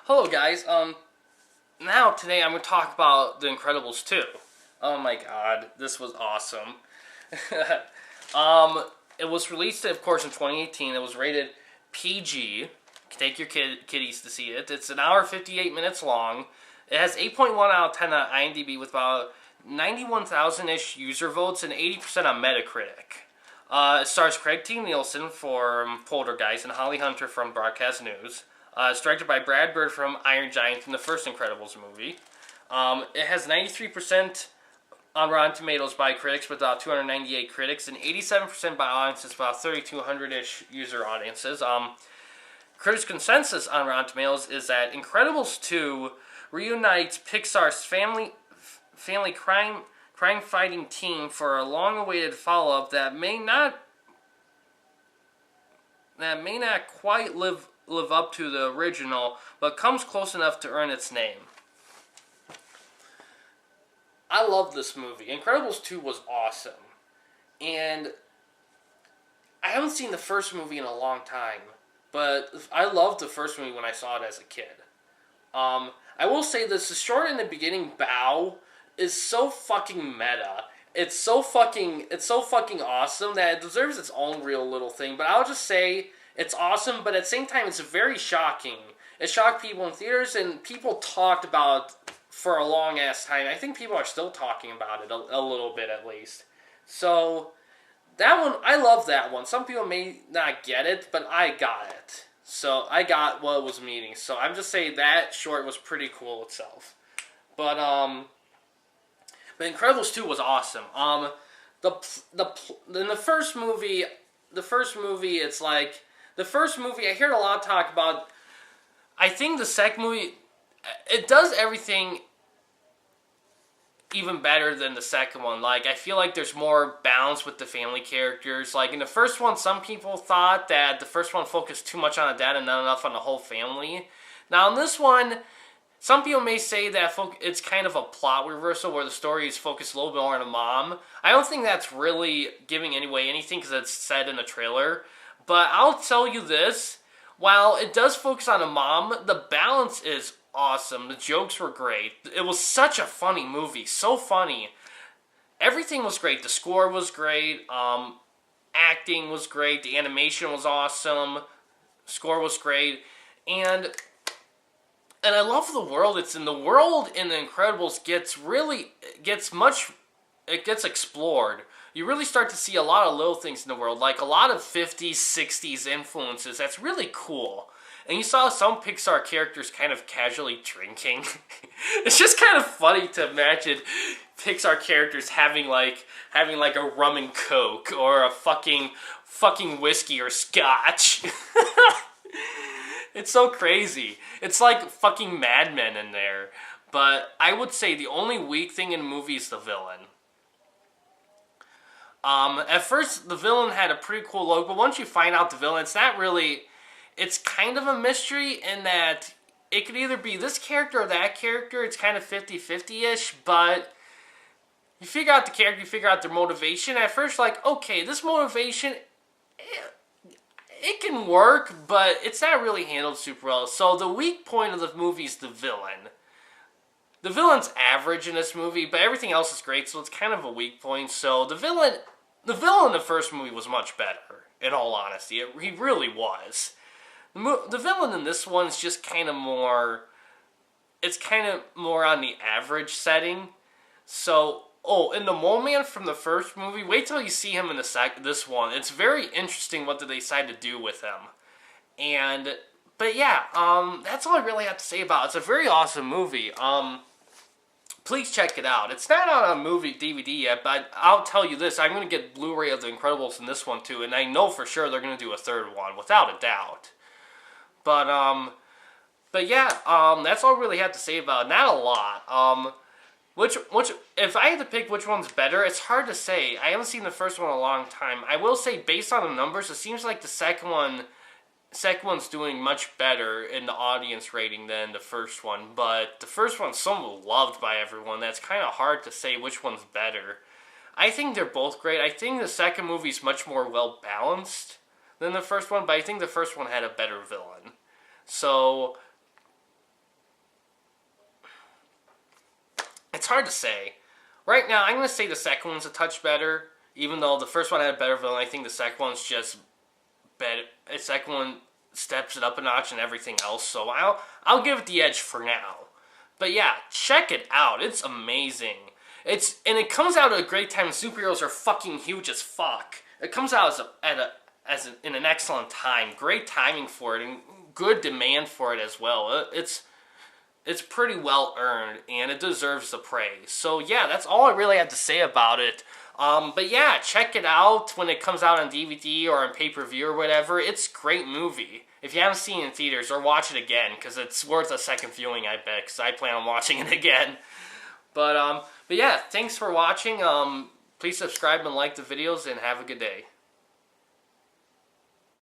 Hello guys, today I'm going to talk about The Incredibles 2. Oh my god, this was awesome. It was released, of course, in 2018. It was rated PG. Take your kiddies to see it. It's an hour 58 minutes long. It has 8.1 out of 10 on IMDb with about 91,000-ish user votes and 80% on Metacritic. It stars Craig T. Nielsen from Poltergeist and Holly Hunter from Broadcast News. It's directed by Brad Bird from Iron Giant from the first Incredibles movie. It has 93% on Rotten Tomatoes by critics with about 298 critics and 87% by audiences, about 3,200-ish user audiences. Critics' consensus on Rotten Tomatoes is that Incredibles 2 reunites Pixar's family crime-fighting team for a long-awaited follow-up that may not quite live up to the original, but comes close enough to earn its name. I love this movie. Incredibles 2 was awesome. And I haven't seen the first movie in a long time, but I loved the first movie when I saw it as a kid. I will say this, the short in the beginning bow is so fucking meta. It's so fucking awesome that it deserves its own real little thing, but I'll just say it's awesome, but at the same time, it's very shocking. It shocked people in theaters, and people talked about it for a long-ass time. I think people are still talking about it, a little bit at least. So, that one, I love that one. Some people may not get it, but I got it. So, I got what it was meaning. So, I'm just saying that short was pretty cool itself. But Incredibles 2 was awesome. In the first movie, it's like, the first movie, I heard a lot of talk about, I think the second movie, it does everything even better than the second one. Like, I feel like there's more balance with the family characters. Like, in the first one, some people thought that the first one focused too much on the dad and not enough on the whole family. Now, in this one, some people may say that it's kind of a plot reversal where the story is focused a little bit more on the mom. I don't think that's really giving away anything because it's said in the trailer. But I'll tell you this, while it does focus on a mom, the balance is awesome. The jokes were great. It was such a funny movie. So funny. Everything was great. The score was great. Acting was great. The animation was awesome. Score was great. And I love the world it's in. The world in The Incredibles gets explored. You really start to see a lot of little things in the world, like a lot of 50s, 60s influences. That's really cool. And you saw some Pixar characters kind of casually drinking. It's just kind of funny to imagine Pixar characters having like a rum and coke or a fucking whiskey or scotch. It's so crazy. It's like fucking Mad Men in there. But I would say the only weak thing in the movie is the villain. At first, the villain had a pretty cool look, but once you find out the villain, it's kind of a mystery in that it could either be this character or that character. It's kind of 50-50-ish, but you figure out the character, you figure out their motivation. At first, like, okay, this motivation, it can work, but it's not really handled super well. So the weak point of the movie is the villain. The villain's average in this movie, but everything else is great, so it's kind of a weak point. So the villain in the first movie was much better, in all honesty. He really was. The villain in this one is just kind of more, it's kind of more on the average setting. So, in the Mole Man from the first movie, wait till you see him in this one. It's very interesting what they decide to do with him. But yeah, that's all I really have to say about it. It's a very awesome movie. Please check it out. It's not on a movie DVD yet, but I'll tell you this. I'm going to get Blu-ray of The Incredibles in this one too, and I know for sure they're going to do a third one, without a doubt. But yeah, that's all I really have to say about it. Not a lot. If I had to pick which one's better, it's hard to say. I haven't seen the first one in a long time. I will say, based on the numbers, it seems like the second one's doing much better in the audience rating than the first one, but the first one's so loved by everyone that's kind of hard to say which one's better. I think they're both great. I think the second movie's much more well-balanced than the first one, but I think the first one had a better villain. So, It's hard to say. Right now, I'm going to say the second one's a touch better. Even though the first one had a better villain, I think the second one's just better. The second one steps it up a notch and everything else. So I'll give it the edge for now. But yeah, check it out. It's amazing. It comes out at a great time. Superheroes are fucking huge as fuck. It comes out in an excellent time. Great timing for it and good demand for it as well. It's pretty well earned and it deserves the praise. So yeah, that's all I really have to say about it. But yeah, check it out when it comes out on DVD or on pay-per-view or whatever. It's a great movie. If you haven't seen it in theaters, or watch it again, because it's worth a second viewing, I bet, because I plan on watching it again. But yeah, thanks for watching. Please subscribe and like the videos, and have a good day.